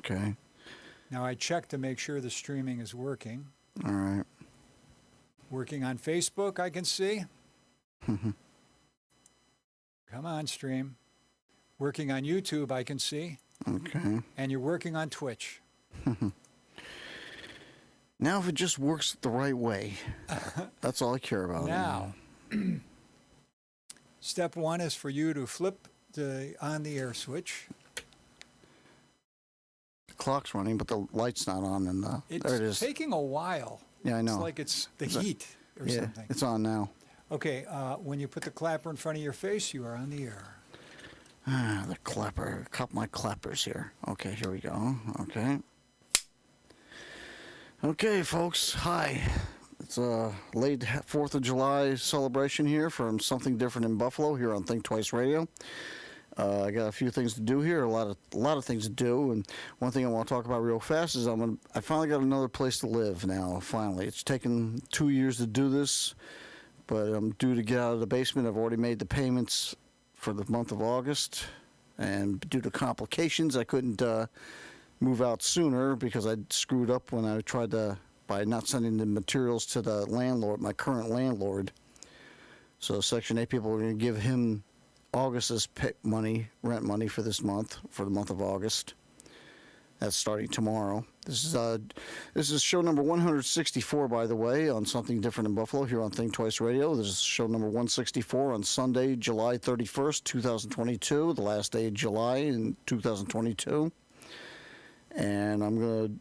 Okay. Now I check to make sure the streaming is working. All right. Working on Facebook, I can see. Come on, stream. Working on YouTube, I can see. Okay. And you're working on Twitch. Now, if it just works the right way, that's all I care about. Now, step one is for you to flip the on-the-air switch. The clock's running, but the light's not on. And there it is. It's taking a while. Yeah, I know. It's like it's the heat or something. It's on now. Okay, when you put the clapper in front of your face, you are on the air. The clapper. Cup my clappers here. Okay, here we go. Okay. Okay, folks. Hi. It's a late 4th of July celebration here from Something Different in Buffalo here on Think Twice Radio. I got a few things to do here, a lot of things to do, and one thing I want to talk about real fast is I finally got another place to live now. Finally, it's taken 2 years to do this, but I'm due to get out of the basement. I've already made the payments for the month of August, and due to complications, I couldn't move out sooner because I screwed up when I tried to by not sending the materials to the landlord, my current landlord. So Section 8 people are going to give him August's rent money for this month, for the month of August. That's starting tomorrow. This is show number 164, by the way, on Something Different in Buffalo here on Think Twice Radio. This is show number 164 on Sunday, July 31st, 2022, the last day of July in 2022. And I'm going to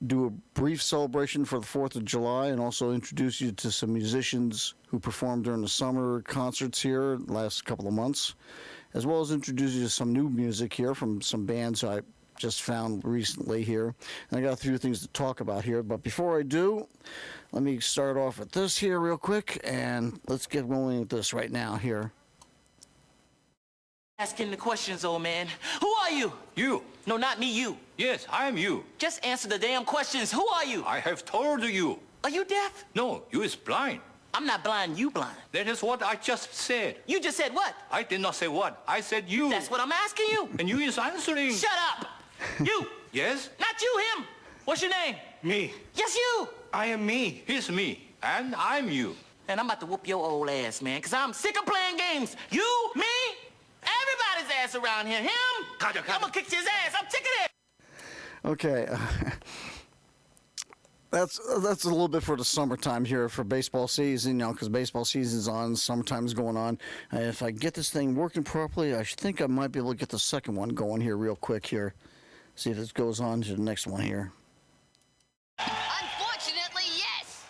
do a brief celebration for the 4th of July and also introduce you to some musicians who performed during the summer concerts here the last couple of months, as well as introduce you to some new music here from some bands I just found recently here. And I got a few things to talk about here, but before I do, let me start off with this here real quick, and let's get rolling with this right now here. Asking the questions, old man. Who are you? You. No, not me, you. Yes, I am you. Just answer the damn questions. Who are you? I have told you. Are you deaf? No, you is blind. I'm not blind, you blind. That is what I just said. You just said what? I did not say what. I said you. That's what I'm asking you. And you is answering. Shut up. You. Yes? Not you, him. What's your name? Me. Yes, you. I am me. He's me. And I'm you. And I'm about to whoop your old ass, man, because I'm sick of playing games. You, me, everybody's ass around here. Him. I'm going to kick his ass. I'm sick of it. Okay. That's a little bit for the summertime here for baseball season, because baseball season's on, summertime's going on. And if I get this thing working properly, I think I might be able to get the second one going here real quick here. See if it goes on to the next one here. Unfortunately, yes.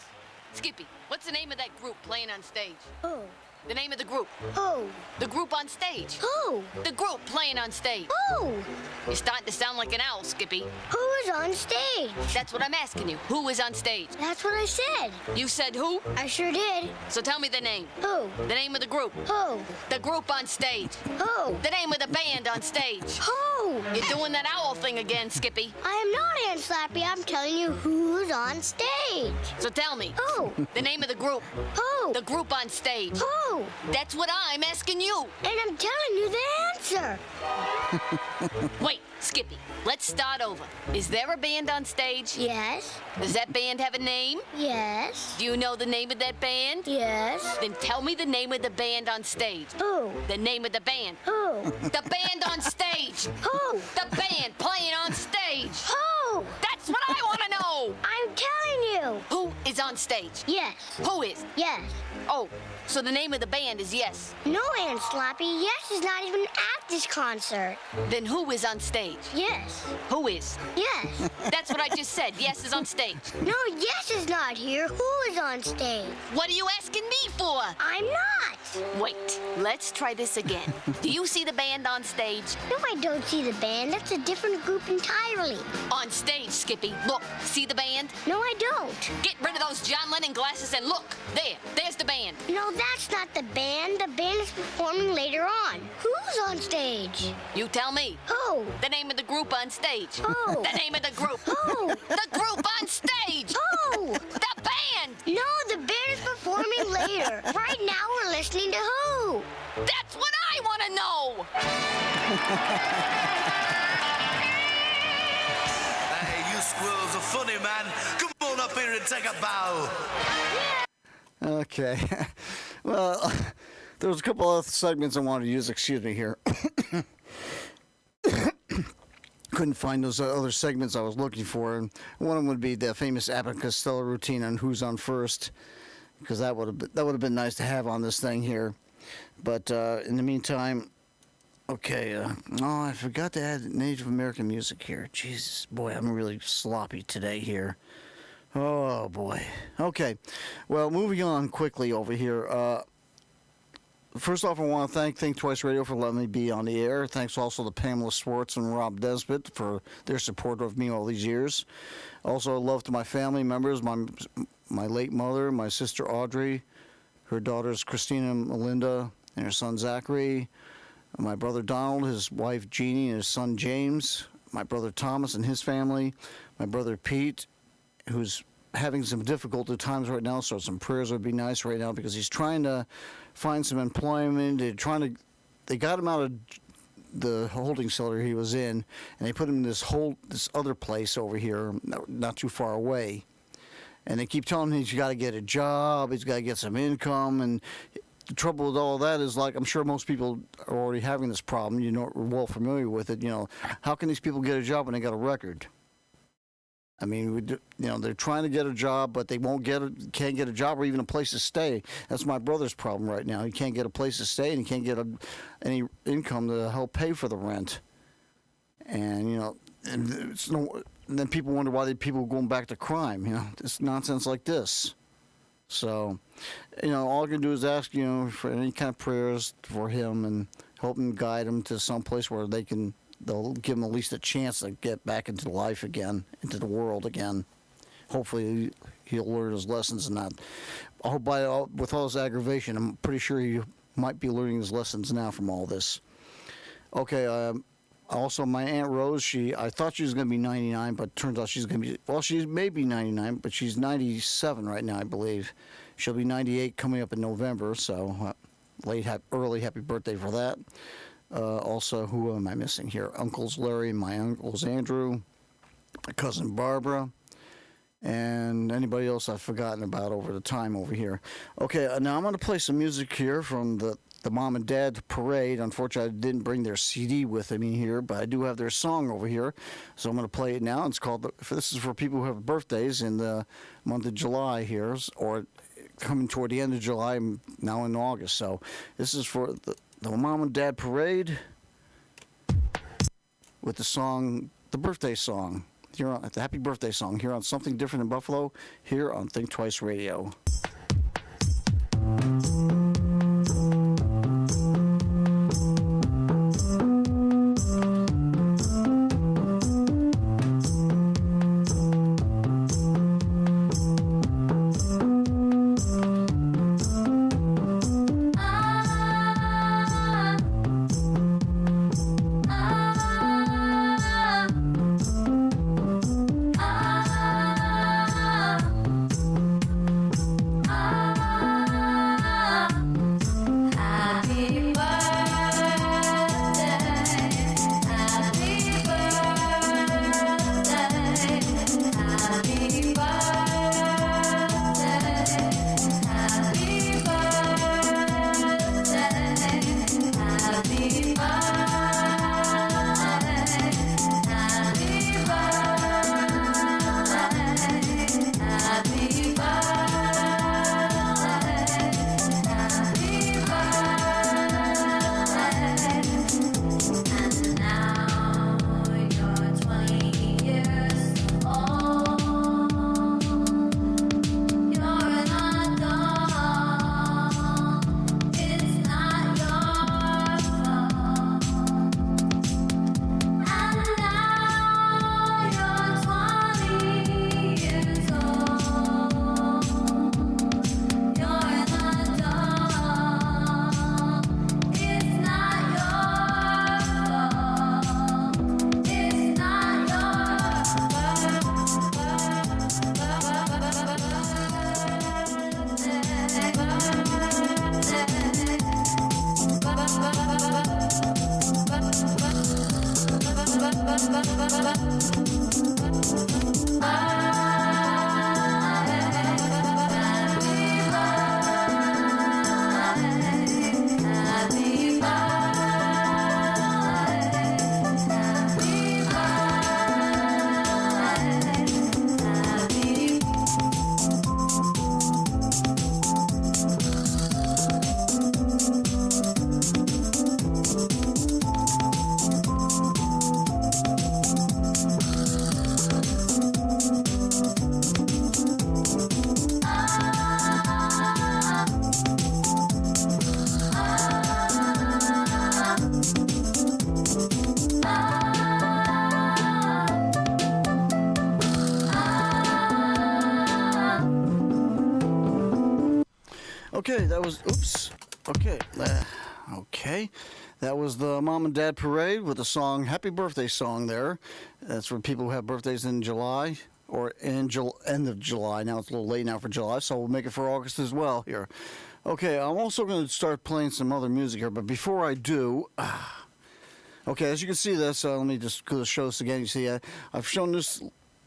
Skippy, what's the name of that group playing on stage? Who? The name of the group. Who? The group on stage. Who? The group playing on stage. Who? You're starting to sound like an owl, Skippy. Who is on stage? That's what I'm asking you. Who is on stage? That's what I said. You said who? I sure did. So tell me the name. Who? The name of the group. Who? The group on stage. Who? The name of the band on stage. Who? You're doing that owl thing again, Skippy. I am not Aunt Slappy. I'm telling you who's on stage. So tell me. Who? The name of the group. Who? The group on stage. Who? That's what I'm asking you. And I'm telling you the answer. Wait, Skippy, let's start over. Is there a band on stage? Yes. Does that band have a name? Yes. Do you know the name of that band? Yes. Then tell me the name of the band on stage. Who? The name of the band. Who? The band on stage. Who? The band playing on stage. Who? That's what I want to know. I'm telling you. Who is on stage? Yes. Who is? Yes. Oh, so the name of the band is Yes. No, Aunt Slappy. Yes is not even at this concert. Then who is on stage? Yes. Who is? Yes. That's what I just said. Yes is on stage. No, Yes is not here. Who is on stage? What are you asking me for? I'm not. Wait, let's try this again. Do you see the band on stage? No, I don't see the band. That's a different group entirely. On stage, Skippy. Look, see the band? No, I don't. Get rid of those John Lennon glasses and look. There's the band. No, that's not the band. The band is performing later on. Who's on stage? You tell me. Who? The name of the group on stage. Who? The name of the group. Who? The group on stage. Who? The band. No, the band is performing later. Right now we're listening to who? That's what I want to know. Squirrel's a funny man. Come on up here and take a bow. Okay. Well, there was a couple other segments I wanted to use. Excuse me here. Couldn't find those other segments I was looking for, and one of them would be the famous Abbott and Costello routine on Who's on First, because that would have been nice to have on this thing here. But in the meantime, okay. Oh, I forgot to add Native American music here. Jesus, boy, I'm really sloppy today here. Oh boy. Okay. Well, moving on quickly over here. First off, I want to thank Think Twice Radio for letting me be on the air. Thanks also to Pamela Swartz and Rob Desbitt for their support of me all these years. Also, love to my family members, my late mother, my sister Audrey, her daughters Christina and Melinda, and her son Zachary, my brother Donald, his wife Jeannie, and his son James, my brother Thomas and his family, my brother Pete, who's having some difficult times right now, so some prayers would be nice right now because he's trying to find some employment. They got him out of the holding cellar he was in, and they put him in this other place over here, not too far away. And they keep telling him he's got to get a job, he's got to get some income, and the trouble with all that is, like, I'm sure most people are already having this problem. You know, we're well familiar with it. You know, how can these people get a job when they got a record? I mean, they're trying to get a job, but they can't get a job or even a place to stay. That's my brother's problem right now. He can't get a place to stay, and he can't get any income to help pay for the rent. And and then people wonder why people are going back to crime. It's nonsense like this. So, all I can do is ask, for any kind of prayers for him and help him guide him to some place where they'll give him at least a chance to get back into life again, into the world again. Hopefully he'll learn his lessons and not. I hope with all this aggravation, I'm pretty sure he might be learning his lessons now from all this. Okay, also my Aunt Rose, I thought she was going to be 99, but turns out she's going to be, well, she may be 99, but she's 97 right now, I believe. She'll be 98 coming up in November, so early happy birthday for that. Also, who am I missing here? Uncles Larry and my uncles Andrew, my cousin Barbara, and anybody else I've forgotten about over the time over here. Okay, now I'm going to play some music here from the Mom and Dad Parade. Unfortunately, I didn't bring their CD with me here, but I do have their song over here, so I'm going to play it now. It's called, this is for people who have birthdays in the month of July here, or coming toward the end of July, now in August. So this is for the Mom and Dad Parade with the song, the birthday song, the happy birthday song here on Something Different in Buffalo, here on Think Twice Radio. Okay, that was, oops. Okay, okay. That was the Mom and Dad Parade with the song, Happy Birthday song there. That's for people who have birthdays in July or in end of July. Now it's a little late now for July, so we'll make it for August as well here. Okay, I'm also going to start playing some other music here, but before I do, okay, as you can see this, let me just go to show this again. You see, I've shown this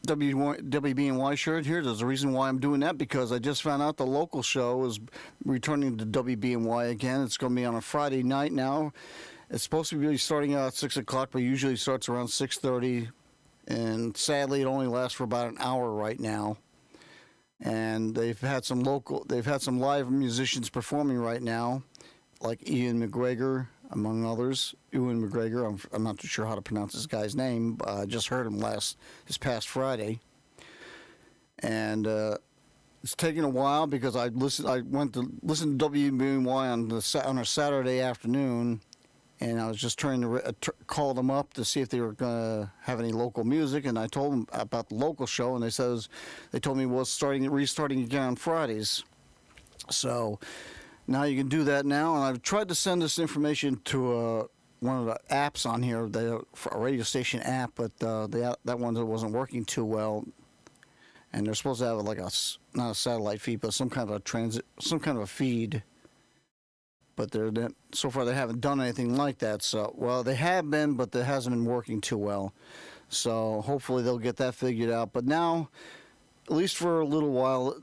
WBNY shirt here. There's a reason why I'm doing that, because I just found out the local show is returning to WBNY again. It's going to be on a Friday night now. It's supposed to be starting out at 6 o'clock, but usually starts around 6:30, and sadly it only lasts for about an hour right now. And they've had some live musicians performing right now, like Ian McGregor, among others. Ewan McGregor, I'm not too sure how to pronounce this guy's name. I just heard him this past Friday. And it's taken a while because I went to listen to WBNY on a Saturday afternoon, and I was just trying to call them up to see if they were going to have any local music, and I told them about the local show, and they told me it was restarting again on Fridays. So now you can do that now, and I've tried to send this information to one of the apps on here, a radio station app, but that one wasn't working too well. And they're supposed to have not a satellite feed, but some kind of a feed. But so far they haven't done anything like that. So, well, they have been, but it hasn't been working too well. So hopefully they'll get that figured out. But now, at least for a little while,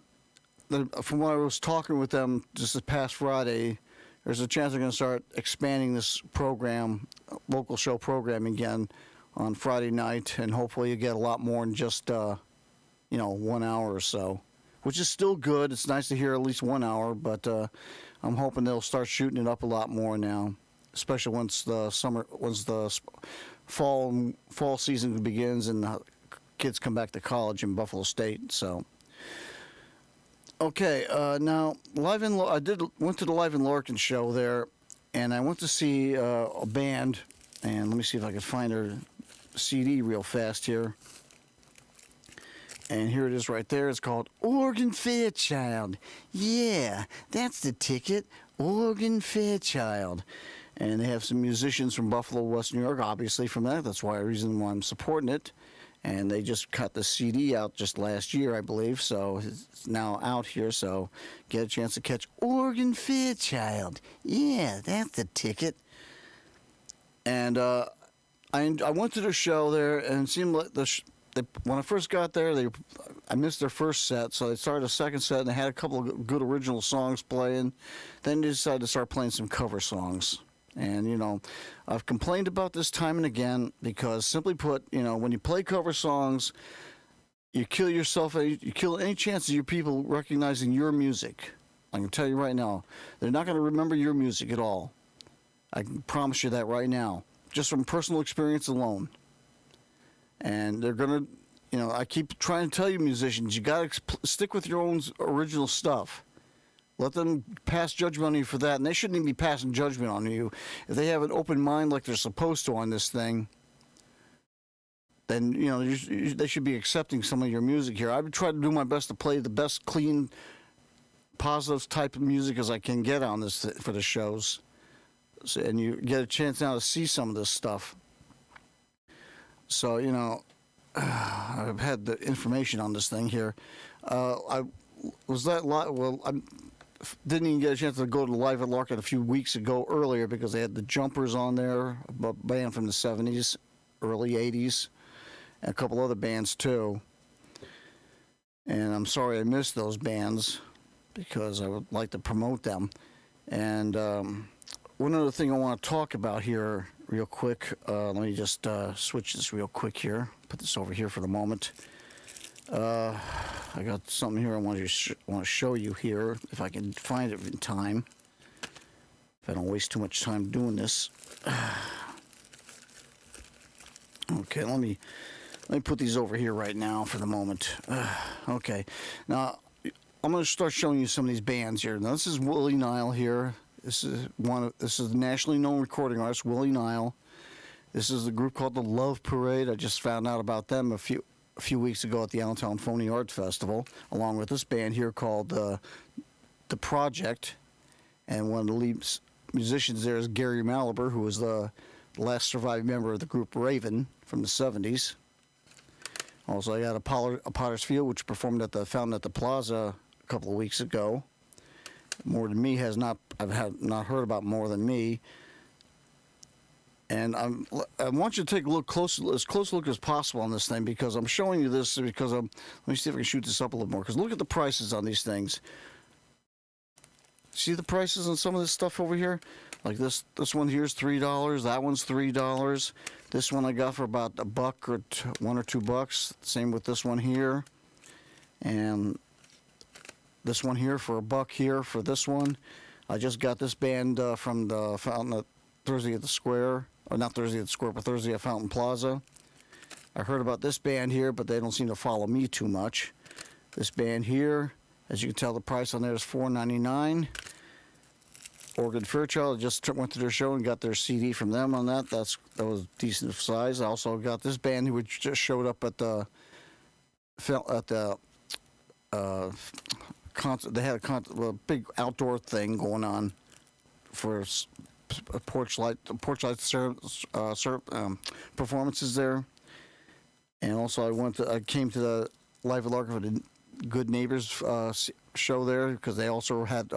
from what I was talking with them just this past Friday, there's a chance they're going to start expanding this program, local show program again on Friday night, and hopefully you get a lot more than just 1 hour or so, which is still good. It's nice to hear at least 1 hour, but I'm hoping they'll start shooting it up a lot more now, especially once the fall season begins and the kids come back to college in Buffalo State. So, okay, now I went to the Live in Larkin show there, and I went to see a band, and let me see if I can find their CD real fast here. And here it is right there. It's called Oregon Fairchild. Yeah, that's the ticket. Oregon Fairchild. And they have some musicians from Buffalo, West New York, obviously from that. That's the reason why I'm supporting it. And they just cut the CD out just last year, I believe. So it's now out here. So get a chance to catch Oregon Fairchild. Yeah, that's the ticket. And I went to the show there, and it seemed like when I first got there, I missed their first set, so they started a second set, and they had a couple of good original songs playing. Then they decided to start playing some cover songs. And, I've complained about this time and again because, simply put, when you play cover songs, you kill yourself, you kill any chance of your people recognizing your music. I can tell you right now, they're not going to remember your music at all. I can promise you that right now, just from personal experience alone. And they're going to, I keep trying to tell you musicians, you got to stick with your own original stuff. Let them pass judgment on you for that. And they shouldn't even be passing judgment on you. If they have an open mind like they're supposed to on this thing, then, they should be accepting some of your music here. I've tried to do my best to play the best, clean, positive type of music as I can get on this for the shows. So, and you get a chance now to see some of this stuff. So, I've had the information on this thing here. I didn't even get a chance to go to Live at Larkin a few weeks ago earlier because they had the Jumpers on there, a band from the 70s, early 80s, and a couple other bands too. And I'm sorry I missed those bands because I would like to promote them. And one other thing I want to talk about here real quick. Let me just switch this real quick here. Put this over here for the moment. I got something here I want to show you here, if I can find it in time. If I don't waste too much time doing this. Okay, let me put these over here right now for the moment. Okay, now I'm going to start showing you some of these bands here. Now this is WILLIE NILE here. This is the nationally known recording artist, WILLIE NILE. This is a group called the Love Parade. I just found out about them a few weeks ago at the Allentown Phony Art Festival, along with this band here called the project, and one of the lead musicians there is Gary Mallaber, who was the last surviving member of the group Raven from the 70s. Also, I got a Potter's Field, which performed at the Fountain at the Plaza a couple of weeks ago. More Than Me I've not heard about More Than Me. And I want you to take a look as close a look as possible on this thing, because I'm showing you this because let me see if I can shoot this up a little more, because look at the prices on these things. See the prices on some of this stuff over here? Like this one here is $3. That one's $3. This one I got for about $1 or $1 or $2. Same with this one here. And this one here for $1 here for this one. I just got this band from the Fountain at Thursday at the Square. Or not Thursday at the Square, but Thursday at Fountain Plaza. I heard about this band here, but they don't seem to follow me too much. This band here, as you can tell, the price on there is $4.99. Oregon Fairchild, I just went to their show and got their CD from them on that. That was decent size. I also got this band who just showed up at the concert. They had a big outdoor thing going on for a porch light performances there. And also I came to the Live at Largo for the Good Neighbors show there, because they also had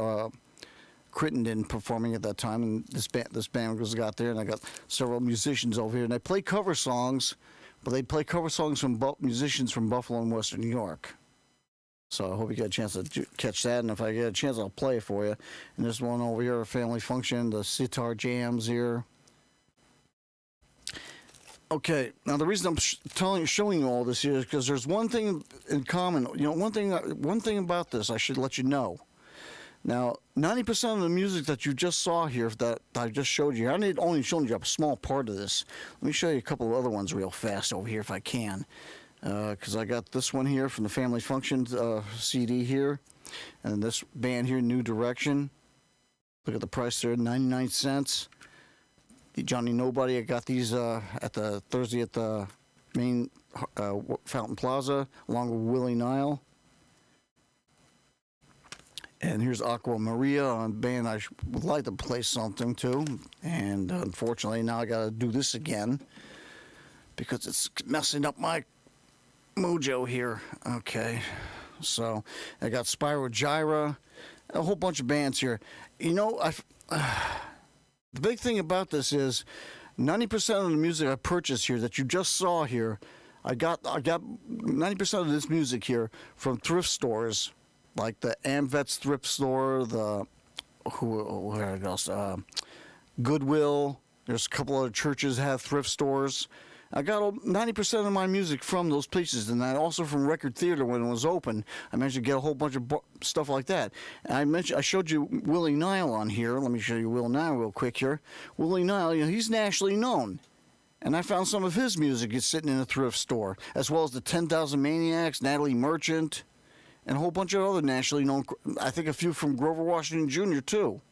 Crittenden performing at that time, and this band got there, and I got several musicians over here, and they play cover songs, but they play cover songs from musicians from Buffalo and Western New York. So I hope you get a chance to catch that, and if I get a chance, I'll play it for you. And this one over here, a family function, the sitar jams here. Okay, now the reason I'm showing you all this here is because there's one thing in common. One thing about this I should let you know. Now, 90% of the music that you just saw here, that I just showed you, I only showed you a small part of this. Let me show you a couple of other ones real fast over here if I can. Because I got this one here from the Family Functions CD here. And this band here, New Direction. Look at the price there, 99 cents. The Johnny Nobody, I got these at the Thursday at the main Fountain Plaza, along with Willie Nile. And here's Aqua Maria, a band I would like to play something to. And unfortunately, now I got to do this again, because it's messing up my mojo here. Okay, so I got Spyro Gyra, a whole bunch of bands here. The big thing about this is 90% of the music I purchased here that you just saw here, I got 90% of this music here from thrift stores, like the Amvet's thrift store, Goodwill. There's a couple other churches that have thrift stores. I got 90% of my music from those places, and also from Record Theater when it was open. I managed to get a whole bunch of stuff like that. And I showed you Willie Nile on here. Let me show you Will Nile real quick here. Willie Nile, he's nationally known. And I found some of his music is sitting in a thrift store, as well as the 10,000 Maniacs, Natalie Merchant, and a whole bunch of other nationally known, I think a few from Grover Washington Jr. too.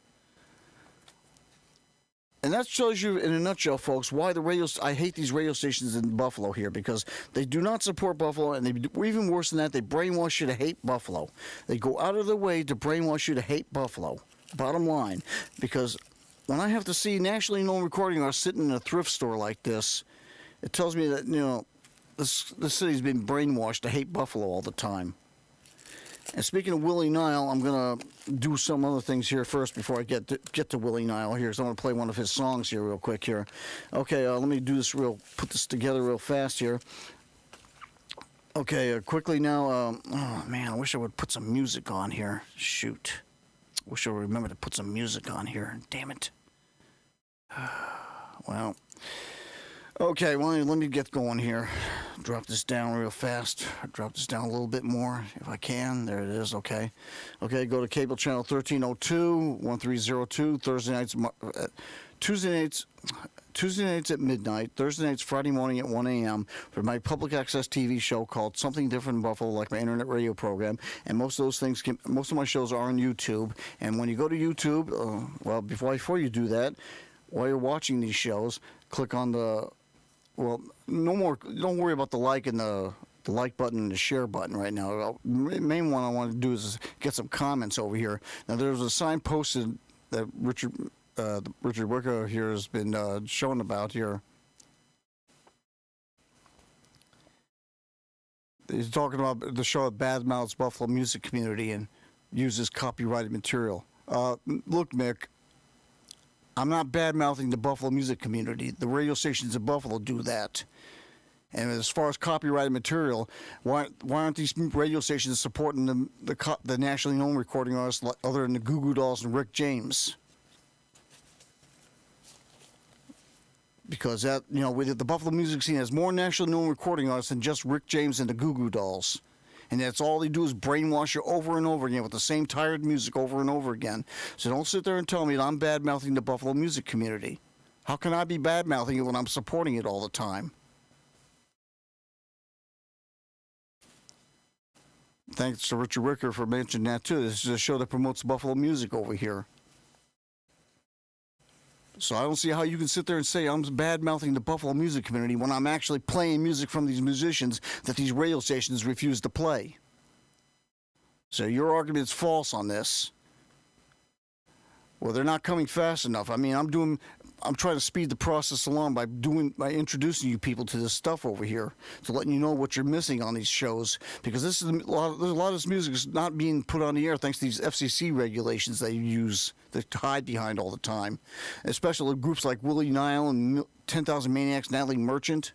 And that shows you in a nutshell, folks, why I hate these radio stations in Buffalo here, because they do not support Buffalo, and even worse than that, they brainwash you to hate Buffalo. They go out of their way to brainwash you to hate Buffalo. Bottom line, because when I have to see nationally known recording artists sitting in a thrift store like this, it tells me that this city's been brainwashed to hate Buffalo all the time. And speaking of Willie Nile, I'm going to do some other things here first before I get to Willie Nile here. So I'm going to play one of his songs here real quick here. Okay, let me put this together real fast here. Okay, quickly now. Oh, man, I wish I would put some music on here. Shoot. Wish I would remember to put some music on here. Damn it. Well. Okay, well, let me get going here. Drop this down real fast. Drop this down a little bit more if I can. There it is, okay. Okay, go to cable channel 1302, 1302, Thursday nights, Tuesday nights at midnight, Thursday nights, Friday morning at 1 a.m. for my public access TV show called Something Different in Buffalo, like my internet radio program. And most of my shows are on YouTube. And when you go to YouTube, before you do that, while you're watching these shows, click on don't worry about the like and the the like button and the share button right now. The main one I want to do is get some comments over here. Now, there's a sign posted that Richard Wicker here has been showing about here. He's talking about the show that badmouths Buffalo music community and uses copyrighted material. Look, Mick, I'm not bad-mouthing the Buffalo music community. The radio stations in Buffalo do that. And as far as copyrighted material, why aren't these radio stations supporting the nationally known recording artists other than the Goo Goo Dolls and Rick James? Because that, you know, the Buffalo music scene has more nationally known recording artists than just Rick James and the Goo Goo Dolls. And that's all they do is brainwash you over and over again with the same tired music over and over again. So don't sit there and tell me that I'm bad-mouthing the Buffalo music community. How can I be bad-mouthing it when I'm supporting it all the time? Thanks to Richard Wicker for mentioning that, too. This is a show that promotes Buffalo music over here. So I don't see how you can sit there and say I'm bad-mouthing the Buffalo music community when I'm actually playing music from these musicians that these radio stations refuse to play. So your argument is false on this. Well, they're not coming fast enough. I mean, I'm trying to speed the process along by introducing you people to this stuff over here, to letting you know what you're missing on these shows, because there's a lot of this music is not being put on the air thanks to these FCC regulations they use to hide behind all the time, especially groups like Willie Nile and 10,000 Maniacs, Natalie Merchant.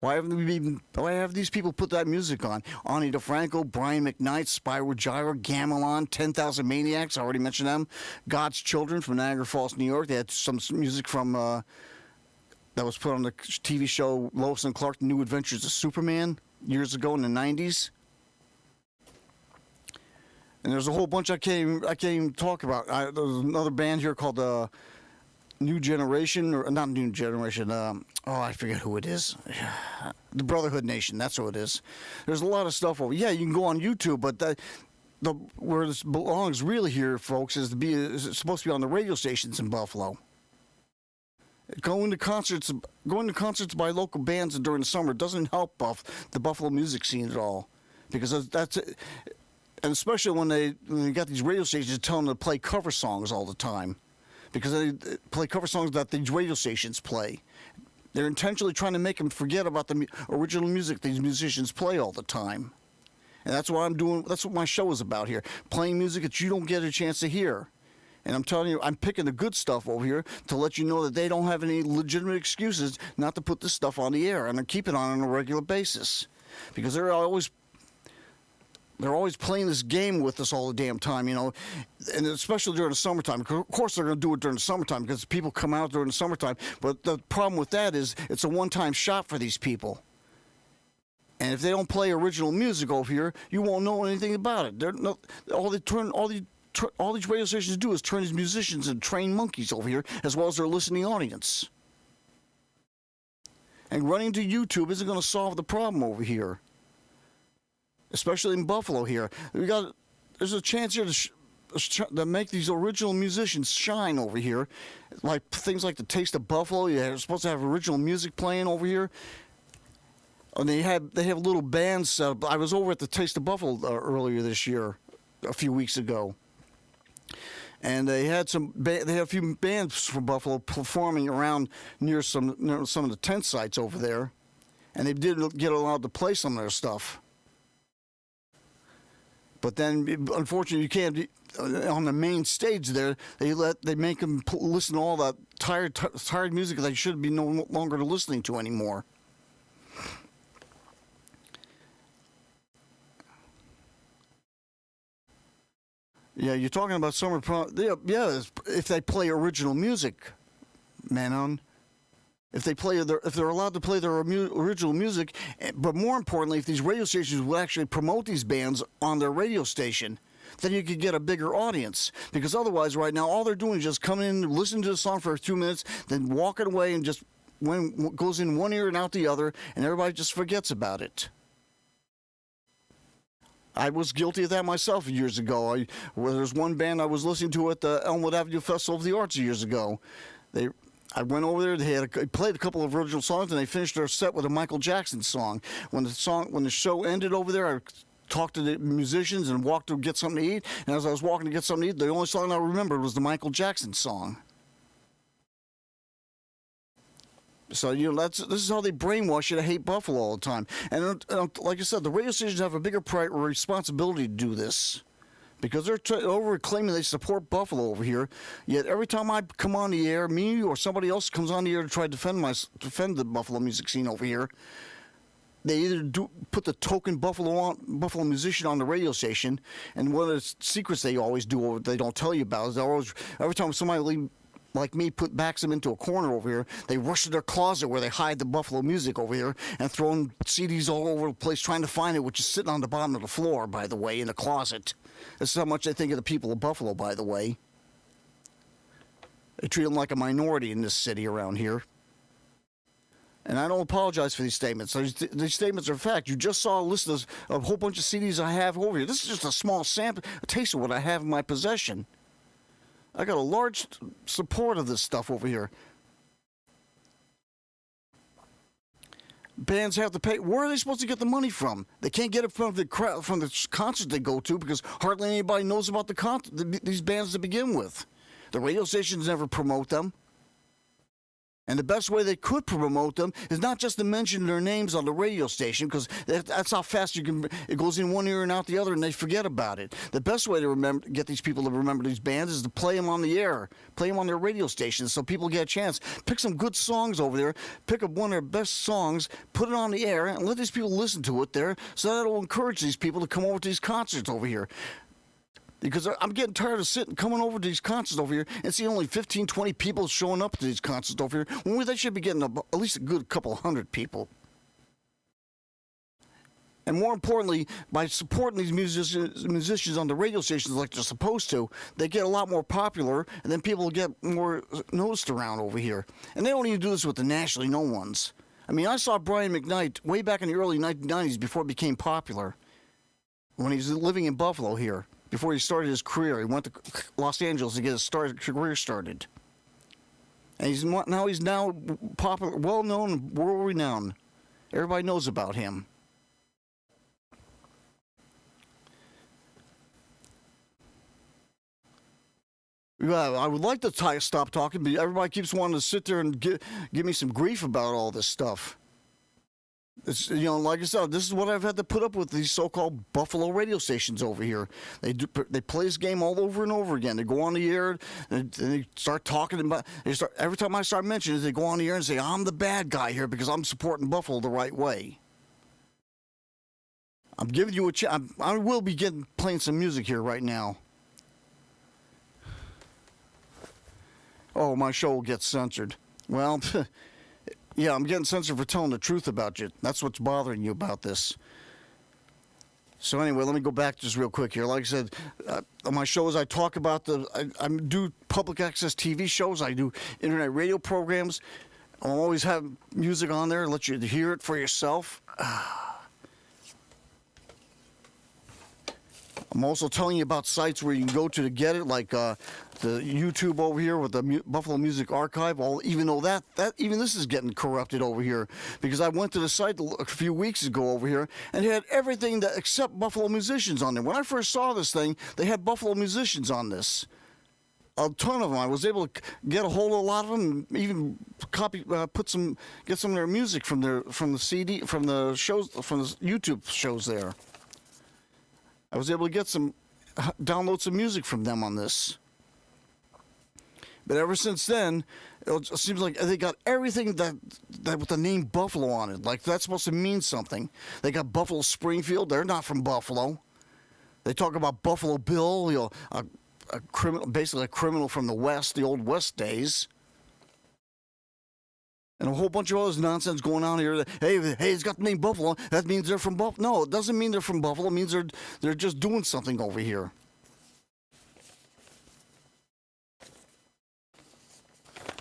Why have these people put that music on? Ani DeFranco, Brian McKnight, Spyro Gyra, Gamelan, 10,000 Maniacs, I already mentioned them. God's Children from Niagara Falls, New York. They had some music from that was put on the TV show Lois and Clark, The New Adventures of Superman years ago in the 90s. And there's a whole bunch I can't even talk about. There's another band here called New Generation, or not New Generation. I forget who it is. The Brotherhood Nation. That's who it is. There's a lot of stuff over. Yeah, you can go on YouTube, but where this belongs really here, folks, is supposed to be on the radio stations in Buffalo. Going to concerts by local bands during the summer doesn't help the Buffalo music scene at all, because that's it. And especially when they got these radio stations telling them to play cover songs all the time, because they play cover songs that these radio stations play. They're intentionally trying to make them forget about the original music these musicians play all the time. And that's what I'm doing. That's what my show is about here, playing music that you don't get a chance to hear. And I'm telling you, I'm picking the good stuff over here to let you know that they don't have any legitimate excuses not to put this stuff on the air, and they're keeping it on a regular basis, because they're always playing this game with us all the damn time, you know, and especially during the summertime. Of course, they're going to do it during the summertime because people come out during the summertime. But the problem with that is it's a one-time shot for these people. And if they don't play original music over here, you won't know anything about it. All these radio stations do is turn these musicians into trained monkeys over here, as well as their listening audience. And running to YouTube isn't going to solve the problem over here, especially in Buffalo here. There's a chance here to make these original musicians shine over here, like things like the Taste of Buffalo. They're supposed to have original music playing over here, and they have little bands set up. I was over at the Taste of Buffalo earlier this year, a few weeks ago, and they had a few bands from Buffalo performing around near some of the tent sites over there, and they did get allowed to play some of their stuff. But then, unfortunately, you can't on the main stage there. They make them listen to all that tired music that they should be no longer listening to anymore. Yeah, you're talking about summer prom. Yeah, if they play original music, Manon. If they're allowed to play their original music, but more importantly, if these radio stations would actually promote these bands on their radio station, then you could get a bigger audience. Because otherwise, right now, all they're doing is just coming in, listening to the song for 2 minutes, then walking away, and just goes in one ear and out the other, and everybody just forgets about it. I was guilty of that myself years ago. There's one band I was listening to at the Elmwood Avenue Festival of the Arts years ago. I went over there. They played a couple of original songs, and they finished their set with a Michael Jackson song. When the show ended over there, I talked to the musicians and walked to get something to eat. And as I was walking to get something to eat, the only song I remembered was the Michael Jackson song. So, this is how they brainwash you to hate Buffalo all the time. And like I said, the radio stations have a bigger responsibility to do this, because they're claiming they support Buffalo over here. Yet every time I come on the air, me or somebody else comes on the air to try to defend the Buffalo music scene over here, they either put the token Buffalo musician on the radio station, and one of the secrets they always do, they don't tell you about, is every time somebody like me backs them into a corner over here, they rush to their closet where they hide the Buffalo music over here and throwing CDs all over the place trying to find it, which is sitting on the bottom of the floor, by the way, in the closet. This is how much they think of the people of Buffalo, by the way. They treat them like a minority in this city around here. And I don't apologize for these statements. These statements are fact. You just saw a list of a whole bunch of CDs I have over here. This is just a small sample, a taste of what I have in my possession. I got a large support of this stuff over here. Bands have to pay. Where are they supposed to get the money from? They can't get it from the concerts they go to, because hardly anybody knows about these bands to begin with. The radio stations never promote them. And the best way they could promote them is not just to mention their names on the radio station, because that's how fast it goes in one ear and out the other, and they forget about it. The best way to get these people to remember these bands is to play them on the air, play them on their radio stations, so people get a chance. Pick some good songs over there, pick up one of their best songs, put it on the air, and let these people listen to it there, so that will encourage these people to come over to these concerts over here. Because I'm getting tired of coming over to these concerts over here and seeing only 15, 20 people showing up to these concerts over here, when they should be getting at least a good couple hundred people. And more importantly, by supporting these musicians on the radio stations like they're supposed to, they get a lot more popular, and then people get more noticed around over here. And they don't even do this with the nationally known ones. I mean, I saw Brian McKnight way back in the early 1990s before it became popular, when he was living in Buffalo here. Before he started his career, he went to Los Angeles to get his career started. And he's now popular, well-known, world-renowned. Everybody knows about him. Yeah, I would like to stop talking, but everybody keeps wanting to sit there and give me some grief about all this stuff. It's, like I said, this is what I've had to put up with these so-called Buffalo radio stations over here. They play this game all over and over again. They go on the air and they start talking about. Every time I start mentioning it, they go on the air and say, "I'm the bad guy here because I'm supporting Buffalo the right way." I'm giving you a chance. I will be playing some music here right now. Oh, my show will get censored. Well. Yeah, I'm getting censored for telling the truth about you. That's what's bothering you about this. So anyway, let me go back just real quick here. Like I said, on my shows, I talk about I do public access TV shows. I do internet radio programs. I'll always have music on there, let you hear it for yourself. I'm also telling you about sites where you can go to get it, like the YouTube over here with the Buffalo Music Archive. Even though even this is getting corrupted over here, because I went to the site a few weeks ago over here and it had everything except Buffalo musicians on there. When I first saw this thing, they had Buffalo musicians on this. A ton of them. I was able to get a hold of a lot of them, and even get some of their music from the CD, from the shows, from the YouTube shows there. I was able to download some music from them on this. But ever since then, it seems like they got everything that with the name Buffalo on it. Like that's supposed to mean something. They got Buffalo Springfield. They're not from Buffalo. They talk about Buffalo Bill, a criminal, basically a criminal from the West, the old West days. And a whole bunch of other nonsense going on here. Hey, it's got the name Buffalo. That means they're from Buffalo. No, it doesn't mean they're from Buffalo. It means they're just doing something over here.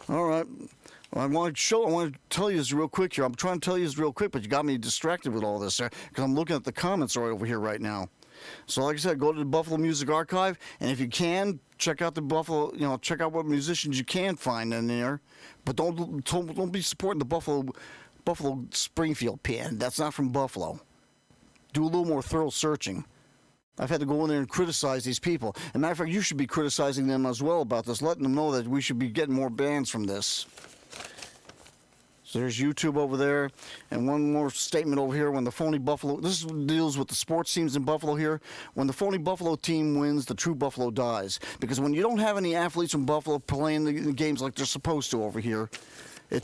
All right. Well, I want to tell you this real quick here. I'm trying to tell you this real quick, but you got me distracted with all this, because I'm looking at the comments right over here right now. So like I said, go to the Buffalo Music Archive, and if you can, check out the Buffalo, check out what musicians you can find in there. But don't be supporting the Buffalo Springfield band. That's not from Buffalo. Do a little more thorough searching. I've had to go in there and criticize these people. As a matter of fact, you should be criticizing them as well about this, letting them know that we should be getting more bands from this. So there's YouTube over there, and one more statement over here. When the phony Buffalo, this deals with the sports teams in Buffalo here. When the phony Buffalo team wins, the true Buffalo dies. Because when you don't have any athletes from Buffalo playing the games like they're supposed to over here, it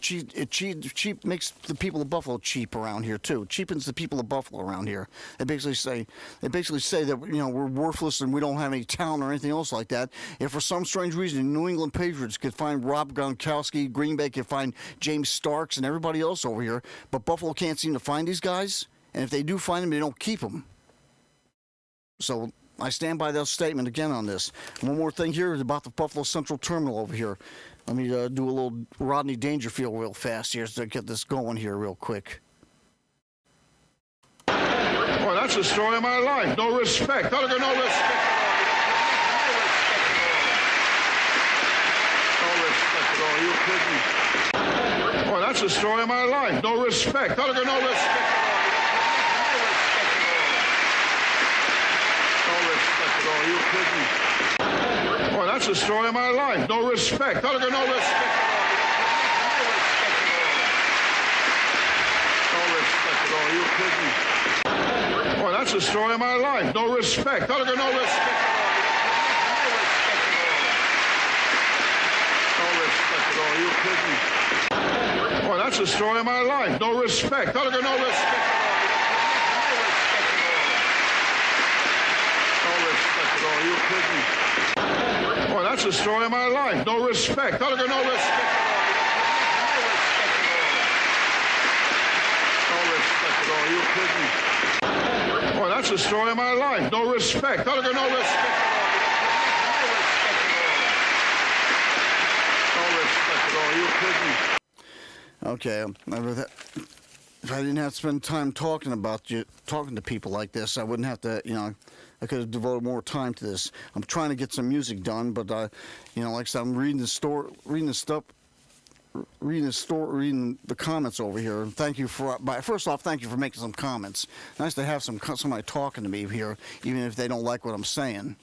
makes the people of Buffalo cheap around here too. Cheapens the people of Buffalo around here. They basically say that we're worthless and we don't have any talent or anything else like that. If for some strange reason New England Patriots could find Rob Gronkowski, Green Bay could find James Starks and everybody else over here, but Buffalo can't seem to find these guys. And if they do find them, they don't keep them. So I stand by that statement again on this. One more thing here is about the Buffalo Central Terminal over here. Let me do a little Rodney Dangerfield real fast here to get this going here real quick. Boy, that's the story of my life. No respect. No respect. No respect at all. You kidding? Boy, that's the story of my life. No respect. No respect. No respect at all. You kidding? Boy, that's the story of my life. No respect. No respect. No respect at all. You kidding? Boy, that's the story of my life. No respect. No respect. No respect at all. You kidding? Boy, that's the story of my life. No respect. No respect. No respect at all. You kidding? Boy, that's the story of my life. No respect. No respect. No respect at all. You kidding? Boy, that's the story of my life. No respect. No respect. No respect at all. You kidding? Okay, if I didn't have to spend time talking to people like this, I wouldn't have to, I could have devoted more time to this. I'm trying to get some music done, but like I said, I'm reading the comments over here. Thank you first off, thank you for making some comments. Nice to have somebody talking to me here, even if they don't like what I'm saying.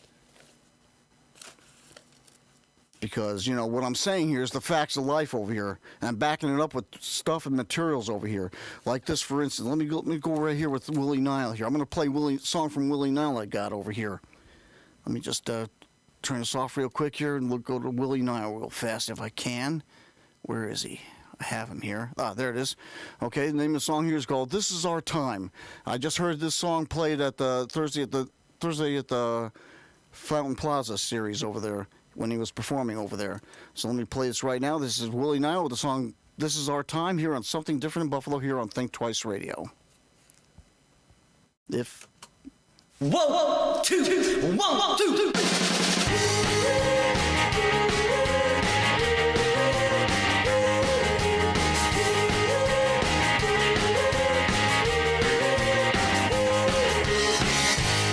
Because, what I'm saying here is the facts of life over here. And I'm backing it up with stuff and materials over here. Like this, for instance. Let me go right here with Willie Nile here. I'm going to play a song from Willie Nile I got over here. Let me just turn this off real quick here, and we'll go to Willie Nile real fast if I can. Where is he? I have him here. Ah, there it is. Okay, the name of the song here is called This Is Our Time. I just heard this song played at the Thursday at the Fountain Plaza series over there, when he was performing over there. So let me play this right now. This is Willie Nile with the song This Is Our Time here on Something Different in Buffalo here on Think Twice Radio. Whoa, two, 1, 2.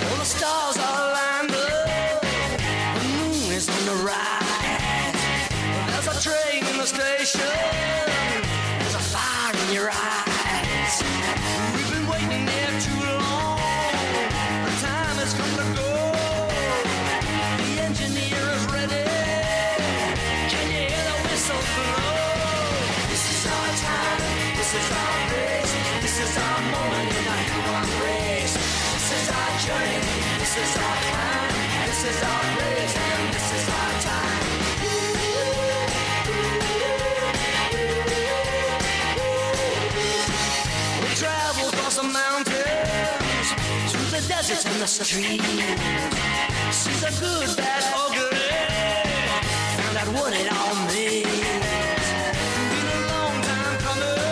All the stars are lined up. The moon is on the rise. There's a train in the station. There's a fire in your eyes. We've been waiting there too long. The time has come to go. The engineer is ready. Can you hear the whistle blow? This is our time. This is our race. This is our moment in our human race. This is our journey. This is our climb. This is our race. And this is our time. We travel across the mountains, through the deserts and the streams. See the good, bad, ugly, found out what it all means. Been a long time coming,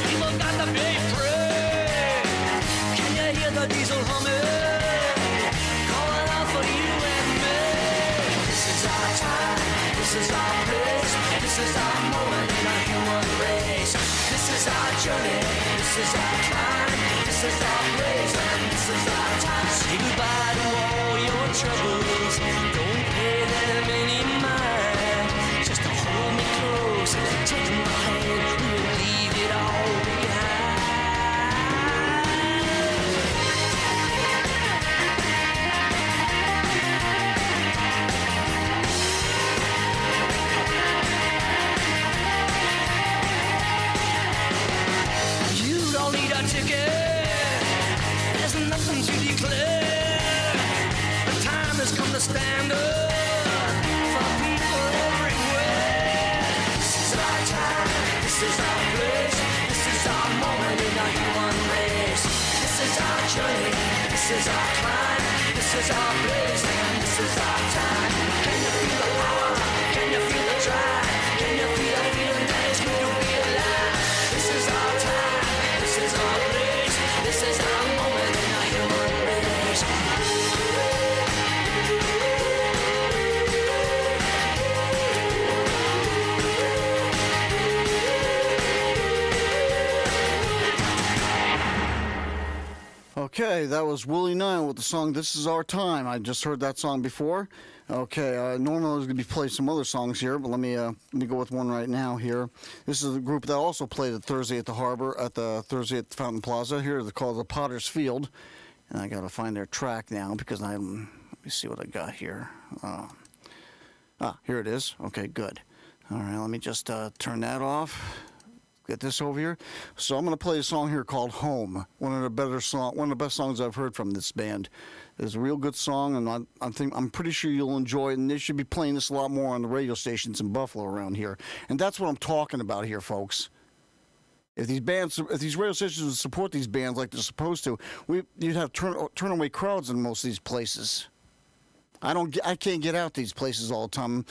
people got to pay freight. Can you hear the diesel humming, calling out for you and me? This is our time, this is our place, this is our moment in our human race. This is our journey, this is our climb, this is our place, and this is our time. troubles. Don't pay them any mind. Just to hold me close, take my hand, we'll leave it all behind. You don't need a ticket. There's nothing to declare. The time has come to stand up for people everywhere. This is our time, this is our place, this is our moment in our human race. This is our journey, this is our climb, this is our place, and this is our time. Can you feel the power? Can you feel the drive? Can you feel the feeling that it's good to be alive? This is our time, this is our place, this is our moment in our human race. Okay, that was Willie Nile with the song "This Is Our Time." I just heard that song before. Okay, normally I was going to be playing some other songs here, but let me go with one right now here. This is a group that also played at Thursday at the Harbor, at the Thursday at the Fountain Plaza. Here they're called the Potter's Field, and I got to find their track now because let me see what I got here. Here it is. Okay, good. All right, let me just turn that off. Get this over here. So I'm going to play a song here called "Home." One of the best songs I've heard from this band. It's a real good song, and I'm pretty sure you'll enjoy it. And they should be playing this a lot more on the radio stations in Buffalo around here. And that's what I'm talking about here, folks. If these radio stations would support these bands like they're supposed to, you'd have turn-away crowds in most of these places. I can't get out these places all the time.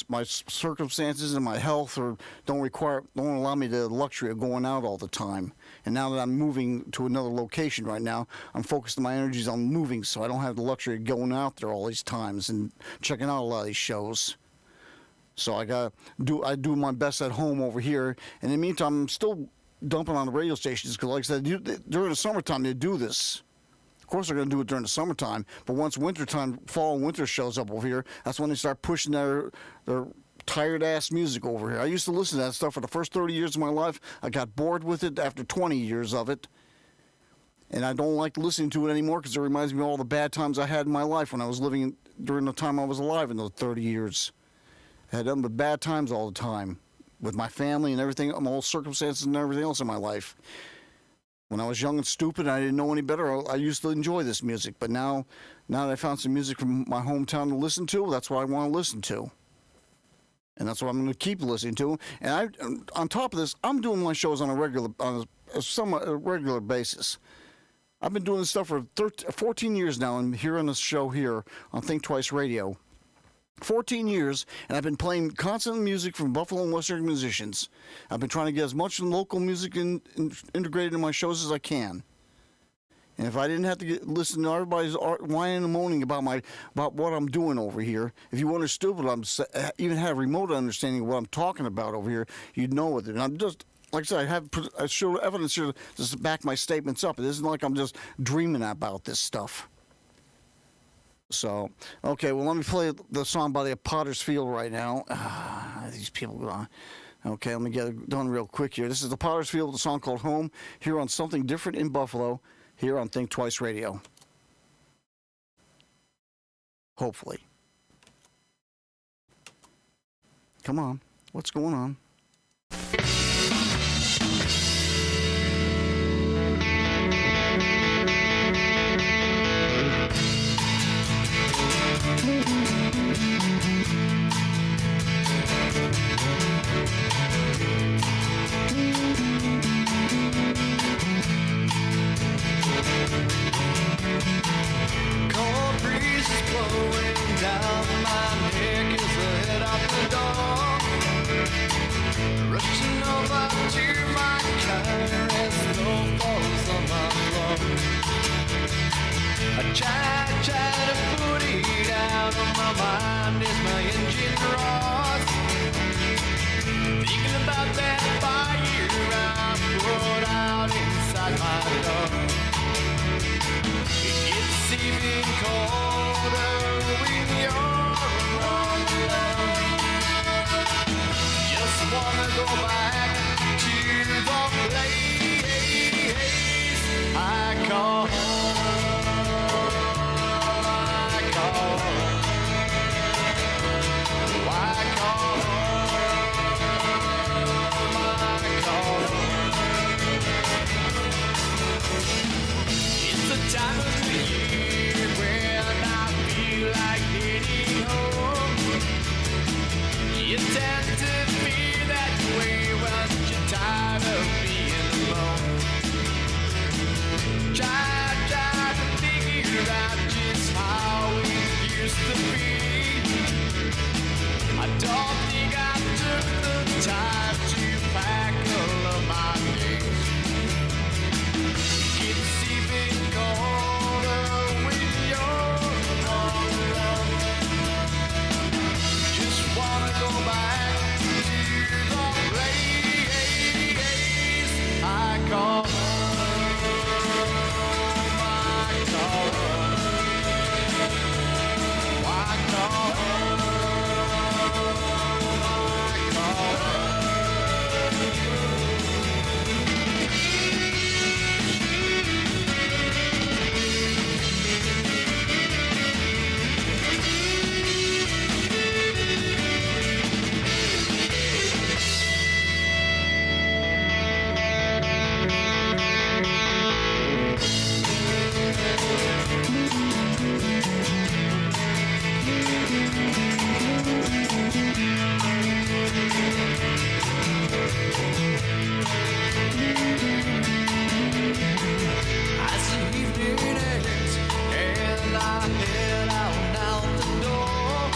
My circumstances and my health don't allow me the luxury of going out all the time. And now that I'm moving to another location right now, I'm focusing my energies on moving, so I don't have the luxury of going out there all these times and checking out a lot of these shows. So I do my best at home over here. And in the meantime, I'm still dumping on the radio stations because, like I said, during the summertime they do this. Of course, they're going to do it during the summertime, but once wintertime, fall and winter shows up over here, that's when they start pushing their tired-ass music over here. I used to listen to that stuff for the first 30 years of my life. I got bored with it after 20 years of it, and I don't like listening to it anymore because it reminds me of all the bad times I had in my life when I was living during the time I was alive in those 30 years. I had nothing but bad times all the time with my family and everything, my whole circumstances and everything else in my life. When I was young and stupid and I didn't know any better, I used to enjoy this music. But now that I found some music from my hometown to listen to, that's what I want to listen to. And that's what I'm going to keep listening to. And on top of this, I'm doing my shows on a somewhat regular basis. I've been doing this stuff for 14 years now, and here on this show here on Think Twice Radio. 14 years, and I've been playing constant music from Buffalo and Western musicians. I've been trying to get as much local music integrated in my shows as I can. And if I didn't have to listen to everybody's whining and moaning about what I'm doing over here, if you understood even had a remote understanding of what I'm talking about over here, you'd know it. And I'm just, like I said, I show evidence here to back my statements up. It isn't like I'm just dreaming about this stuff. So, okay, well, let me play the song by the Potter's Field right now. These people go on. Okay, let me get it done real quick here. This is the Potter's Field with a song called "Home" here on Something Different in Buffalo, here on Think Twice Radio. Hopefully. Come on, what's going on? Cold breezes blowing down my neck as I head out the door. Rushing over to my car as snow falls on my floor. I try to put it out on my mind as my engine roars. Thinking about that fire I put out inside my door. It gets even colder call home. I call home. Why call home? I call home. It's the time of the year when I feel like heading home. You tend to feel that way when you're tired of being alone. Try to figure out just how it used to be. I don't think I took the time to pack all of my things. It's even colder when you're all alone. Just wanna go back to the place I call home. I call home. Why call home? I call home. As the evening ends and I head out the door,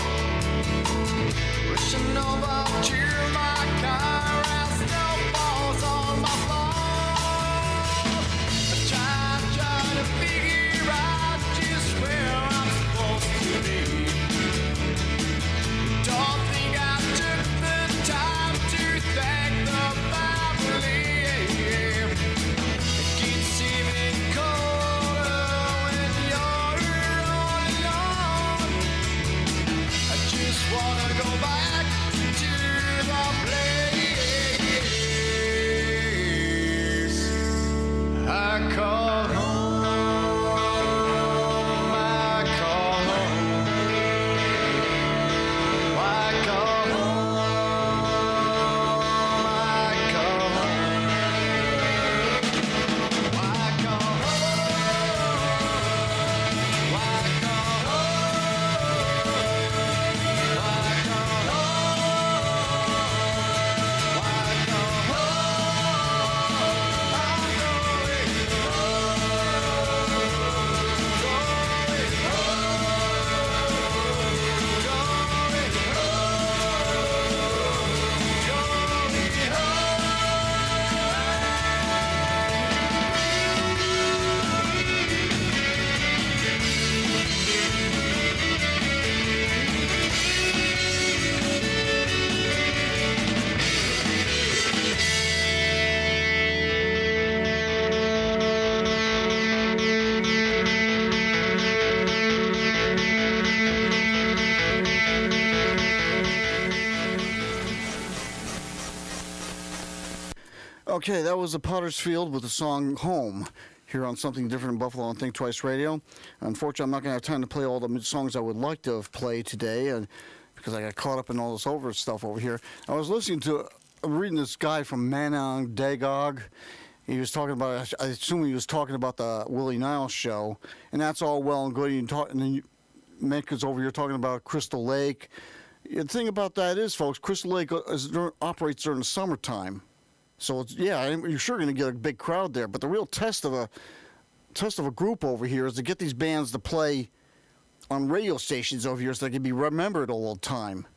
rushing over to my car as snow falls on my floor. I try to figure out just where I'm supposed to be. Don't think I took the time to thank the family. It keeps even colder when you're all alone. I just wanna go back to the place I call home. I call home. Why call home? I call home. Why call home? Why call home? Why call home? Why call Okay, that was the Potter's Field with the song Home here on Something Different in Buffalo on Think Twice Radio. Unfortunately, I'm not going to have time to play all the songs I would like to have played today because I got caught up in all this stuff over here. I was reading this guy from Manong-Dagog. He was talking about, I assume he was talking about the Willie Nile show, and that's all well and good. And then Menka's over here talking about Crystal Lake. The thing about that is, folks, Crystal Lake operates during the summertime. So, you're sure going to get a big crowd there. But the real test of a group over here is to get these bands to play on radio stations over here so they can be remembered all the time.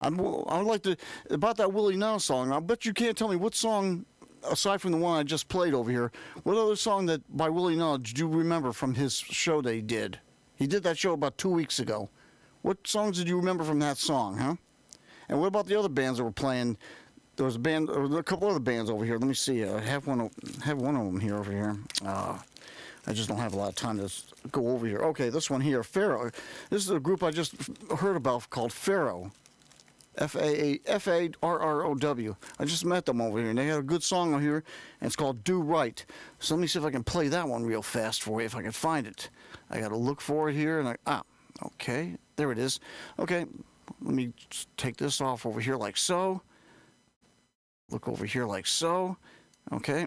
I'd like to, about that Willie Nile song, I bet you can't tell me what song, aside from the one I just played over here, what other song by Willie Nile did you remember from his show that he did? He did that show about 2 weeks ago. What songs did you remember from that song, huh? And what about the other bands that were playing? There was a couple other bands over here. Let me see. I have one of them here over here. I just don't have a lot of time to go over here. Okay, this one here, FARROW. This is a group I just heard about called FARROW. FARROW. I just met them over here, and they had a good song over here, and it's called Do Right. So let me see if I can play that one real fast for you, if I can find it. I got to look for it here, and okay, there it is. Okay, let me take this off over here like so. Look over here like so. Okay.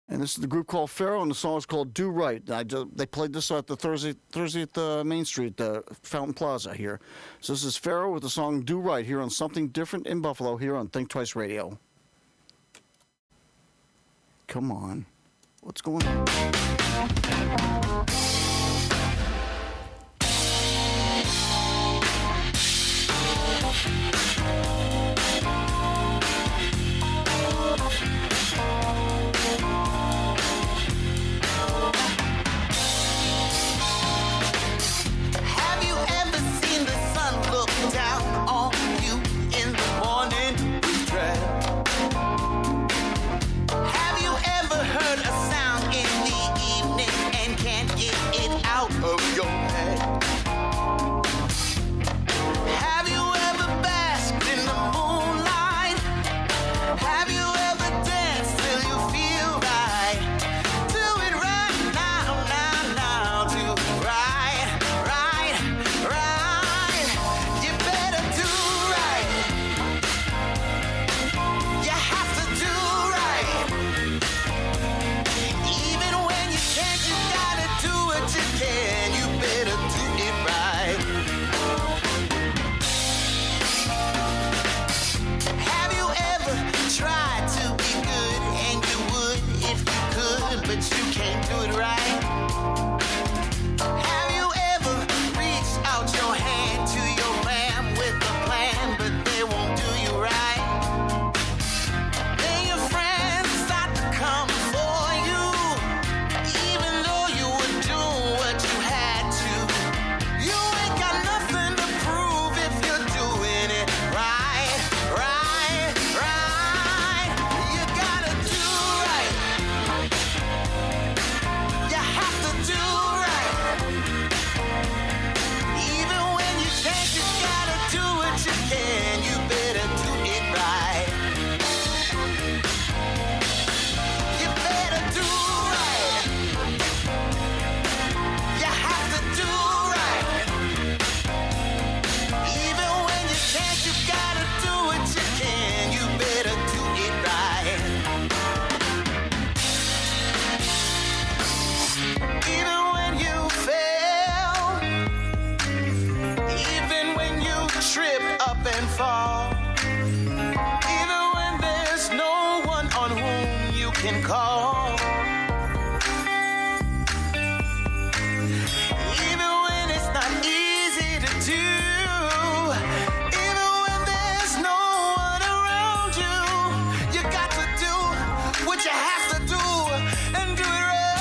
And this is the group called FARROW, and the song is called Do Right. They played this at the Thursday at Main Street, Fountain Plaza here. So this is FARROW with the song Do Right here on Something Different in Buffalo here on Think Twice Radio. Come on. What's going on? Have you ever seen the sun look down on you in the morning with dread? Have you ever heard a sound in the evening and can't get it out of your head? Have you ever basked in the moonlight? Have you ever danced till you feel right? Do it right now, now, now. Do right, right, right. You better do right. You have to do right. Even when you can't, you gotta do what you can. You better do it right. Have you ever tried to be good and you would if you could, but you can't do it right? Have you ever reached out your hand to your fam with a plan, but they won't do you right? Then your friends start to come for you, even though you were doing what you had to. You ain't got nothing to prove if you're doing it right, right, right. You gotta do right. You have to do right. Even when you can't, you gotta do what you can. You better do it right. You better do right. You have to do right. Even when you can't, you gotta do what you can. You better do it right. Even when you fail, even when you trip up and fall, even when there's no one on whom you can call, even when it's not easy to do, even when there's no one around you, you got to do what you have to do and do it right.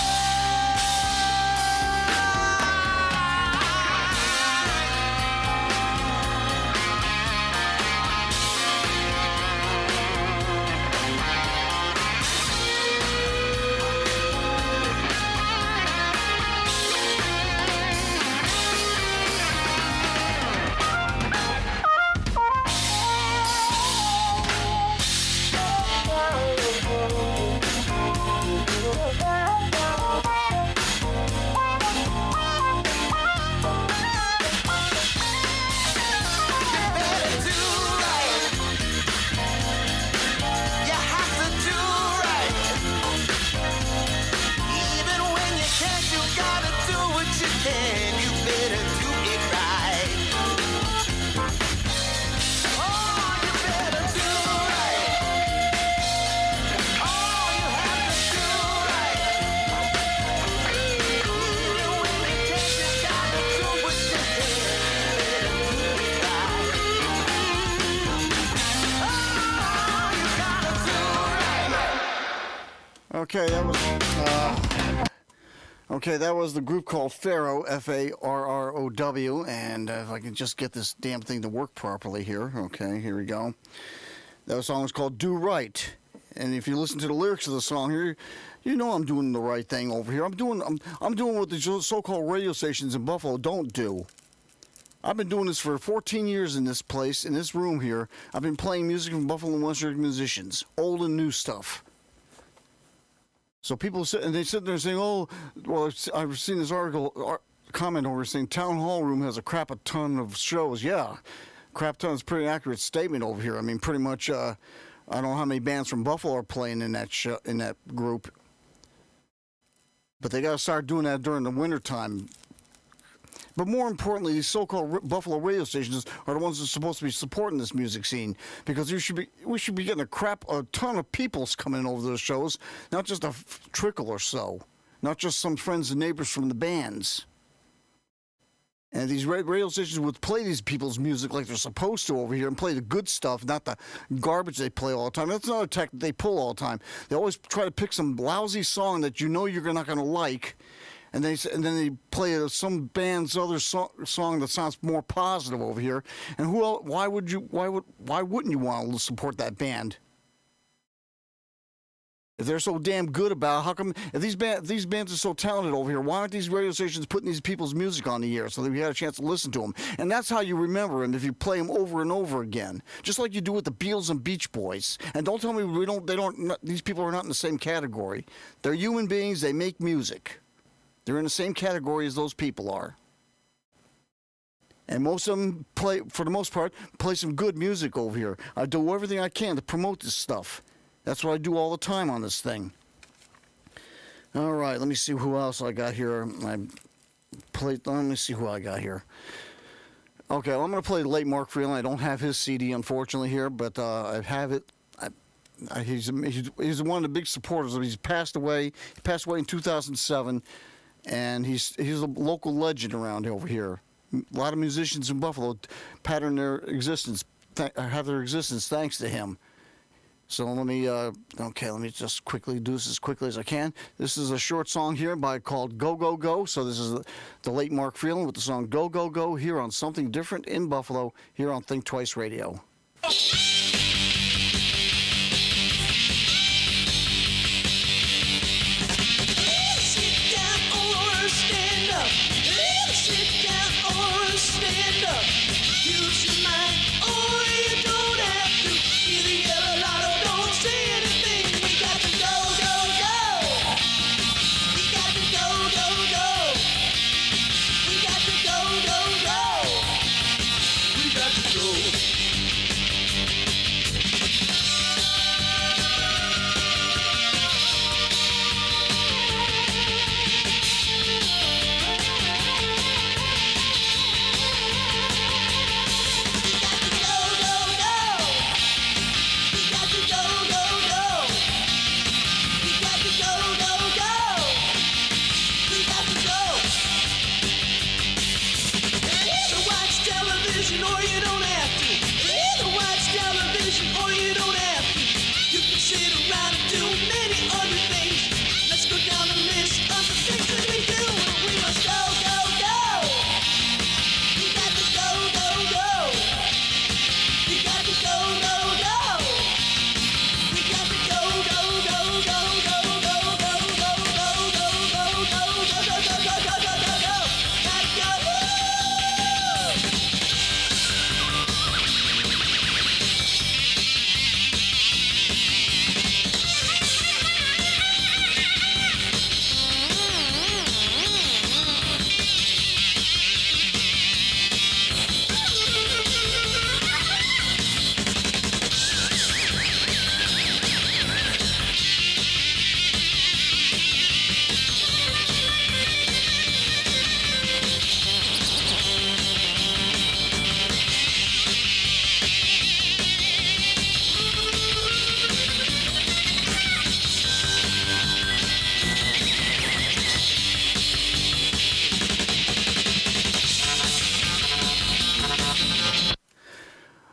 Okay, that was the group called FARROW, F-A-R-R-O-W, and if I can just get this damn thing to work properly here. Okay, here we go. That song was called Do Right, and if you listen to the lyrics of the song here, you know I'm doing the right thing over here. I'm doing what the so-called radio stations in Buffalo don't do. I've been doing this for 14 years in this place, in this room here. I've been playing music from Buffalo and West Jersey musicians, old and new stuff. So people sit and they sit there saying, "Oh, well, I've seen this comment over saying Town Hall Room has a crap a ton of shows." Yeah, crap ton is a pretty accurate statement over here. I mean, pretty much. I don't know how many bands from Buffalo are playing in that in that group, but they got to start doing that during the wintertime. But more importantly, these so-called Buffalo radio stations are the ones that are supposed to be supporting this music scene, because we should be getting a ton of people coming over those shows, not just a trickle or so, not just some friends and neighbors from the bands. And these radio stations would play these people's music like they're supposed to over here and play the good stuff, not the garbage they play all the time. That's another tactic they pull all the time. They always try to pick some lousy song that you know you're not going to like. And then they play some band's other song that sounds more positive over here. And why wouldn't you want to support that band? If they're so damn good about it, how come if these bands are so talented over here, why aren't these radio stations putting these people's music on the air so that we had a chance to listen to them? And that's how you remember them, if you play them over and over again, just like you do with the Beatles and Beach Boys. And don't tell me these people are not in the same category. They're human beings. They make music. They're in the same category as those people are. And most of them for the most part, play some good music over here. I do everything I can to promote this stuff. That's what I do all the time on this thing. All right, let me see who else I got here. Let me see who I got here. Okay, well, I'm going to play late Mark Freeland. I don't have his CD, unfortunately, here, but I have it. He's one of the big supporters. He's passed away. He passed away in 2007. And he's a local legend around over here. A lot of musicians in Buffalo pattern their existence, have their existence thanks to him. So let me just quickly do this as quickly as I can. This is a short song here called Go Go Go. So this is the late Mark Freeland with the song Go Go Go here on Something Different in Buffalo here on Think Twice Radio.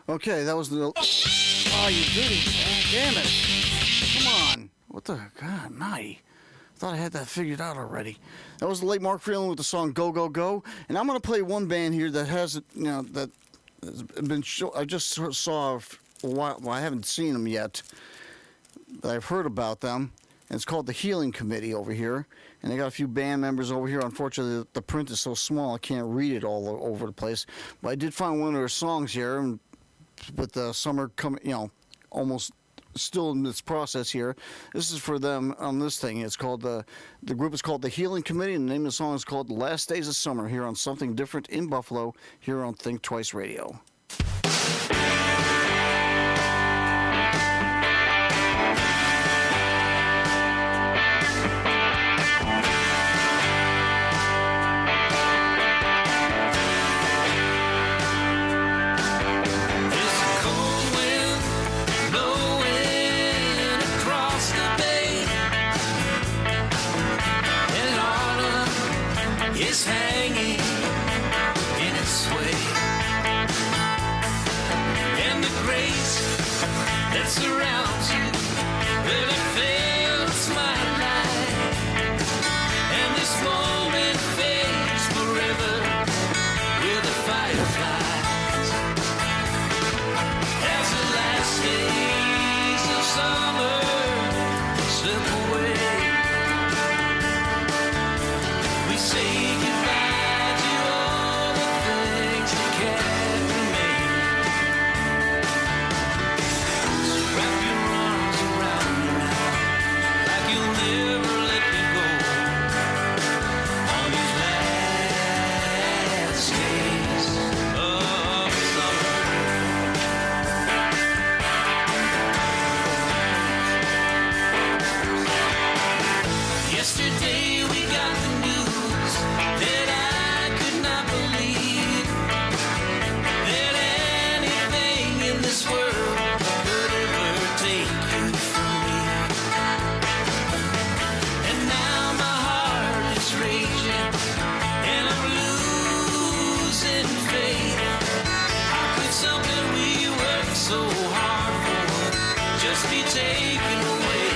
Okay, that was the... Oh, you did it. Damn it. Come on. What the... God, Night. I thought I had that figured out already. That was the late Mark Freeland with the song Go, Go, Go. And I'm going to play one band here that has, that has been... I just saw a while... Well, I haven't seen them yet. But I've heard about them. and it's called the Healing Committee over here. And they got a few band members over here. Unfortunately, the print is so small I can't read it all over the place. But I did find one of their songs here, and with the summer coming, almost still in this process here. This is for them on this thing. It's called the group is called the Healing Committee, and the name of the song is called "The Last Days of Summer" here on Something Different in Buffalo here on Think Twice Radio. Is hanging in its sway, and the grace that surrounds you really fills my life, and this moment fades forever with the fireflies as the last days of summer slip away. We say goodbye to all the things that can't remain. So wrap your arms around me now, like you'll never let me go. On these last days of summer. Yesterday we got the news that I could not believe, that anything in this world could ever take you from me. And now my heart is raging and I'm losing faith. How could something we worked so hard for just be taken away?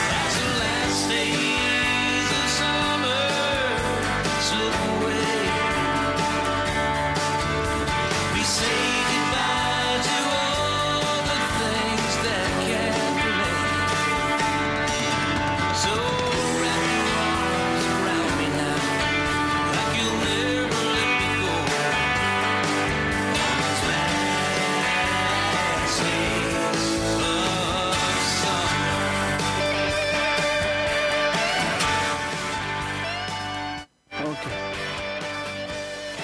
As the last days of summer slip away, we say goodbye to all the things that can't remain. So wrap your arms around me now, like you'll never let me go. On these last days of summer.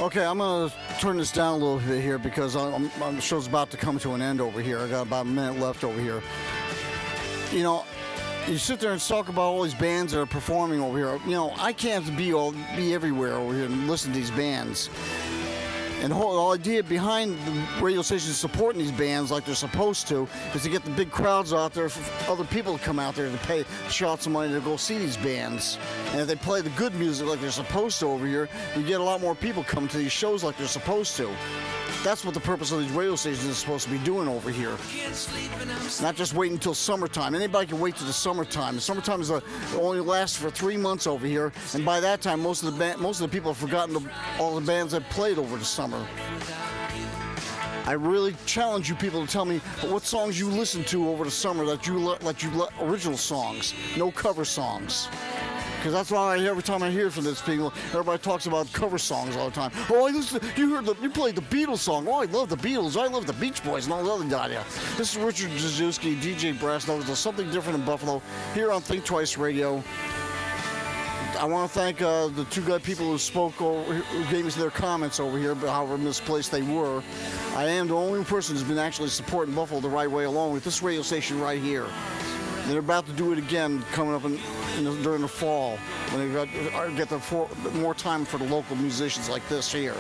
Okay, I'm going to turn this down a little bit here because the show's about to come to an end over here. I got about a minute left over here. You sit there and talk about all these bands that are performing over here. I can't be everywhere over here and listen to these bands. And the whole idea behind the radio stations supporting these bands like they're supposed to is to get the big crowds out there for other people to come out there to pay shots of money to go see these bands. And if they play the good music like they're supposed to over here, you get a lot more people coming to these shows like they're supposed to. That's what the purpose of these radio stations is supposed to be doing over here. Not just waiting until summertime. Anybody can wait till the summertime. The summertime only lasts for 3 months over here, and by that time, most of the people have forgotten all the bands that played over the summer. I really challenge you people to tell me what songs you listen to over the summer that you original songs, no cover songs. Because that's why every time I hear from this people, everybody talks about cover songs all the time. Oh, you played the Beatles song. Oh, I love the Beatles. I love the Beach Boys and all the other data. This is Richard Dziewski, DJ Brass Knuckles. There's something different in Buffalo here on Think Twice Radio. I want to thank the two good people who gave us their comments over here, but however misplaced they were. I am the only person who's been actually supporting Buffalo the right way, along with this radio station right here. They're about to do it again coming up during the fall when they get more time for the local musicians like this here.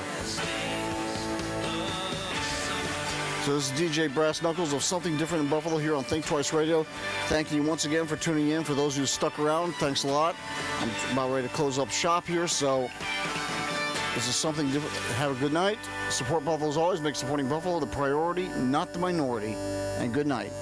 So this is DJ Brass Knuckles of Something Different in Buffalo here on Think Twice Radio. Thank you once again for tuning in. For those who stuck around, thanks a lot. I'm about ready to close up shop here, so this is Something Different. Have a good night. Support Buffalo as always. Make supporting Buffalo the priority, not the minority. And good night.